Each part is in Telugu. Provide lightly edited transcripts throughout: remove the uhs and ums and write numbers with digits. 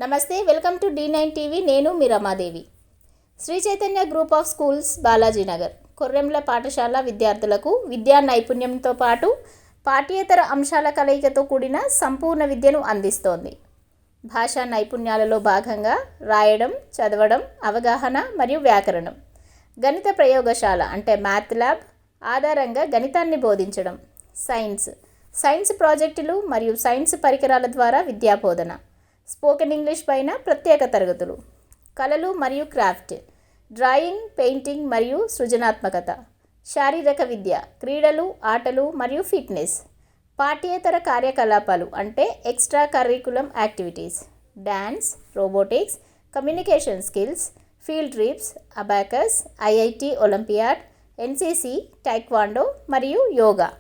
నమస్తే, వెల్కమ్ టు D9 టీవీ. నేను మీ Ramadevi. Sri Chaitanya group of schools, Balajinagar, కొర్రెంల పాఠశాల విద్యార్థులకు విద్యా నైపుణ్యంతో పాటు పాఠ్యేతర అంశాల కలయికతో కూడిన సంపూర్ణ విద్యను అందిస్తోంది. భాషా నైపుణ్యాలలో భాగంగా రాయడం, చదవడం, అవగాహన మరియు వ్యాకరణం, గణిత ప్రయోగశాల అంటే మ్యాథ్ ల్యాబ్ ఆధారంగా గణితాన్ని బోధించడం, సైన్స్ ప్రాజెక్టులు మరియు సైన్స్ పరికరాల ద్వారా విద్యాబోధన, స్పోకెన్ ఇంగ్లీష్ పైన ప్రత్యేక తరగతులు, కళలు మరియు క్రాఫ్ట్, డ్రాయింగ్, పెయింటింగ్ మరియు సృజనాత్మకత, శారీరక విద్య, క్రీడలు, ఆటలు మరియు ఫిట్నెస్, పాఠ్యేతర కార్యకలాపాలు అంటే extra curriculum activities, dance, robotics, communication skills, field trips, abacus, IIT olympiad, NCC, taekwondo మరియు యోగా.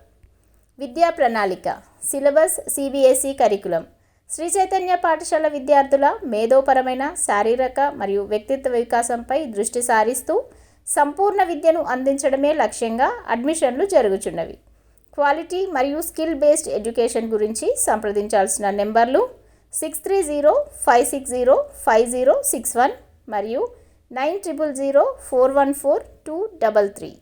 విద్యా ప్రణాళిక, syllabus CBSE curriculum. Sri Chaitanya పాఠశాల విద్యార్థుల మేధోపరమైన, శారీరక మరియు వ్యక్తిత్వ వికాసంపై దృష్టి సారిస్తూ సంపూర్ణ విద్యను అందించడమే లక్ష్యంగా అడ్మిషన్లు జరుగుచున్నవి. క్వాలిటీ మరియు స్కిల్ బేస్డ్ ఎడ్యుకేషన్ గురించి సంప్రదించాల్సిన నెంబర్లు 6305605061 మరియు 9000414233.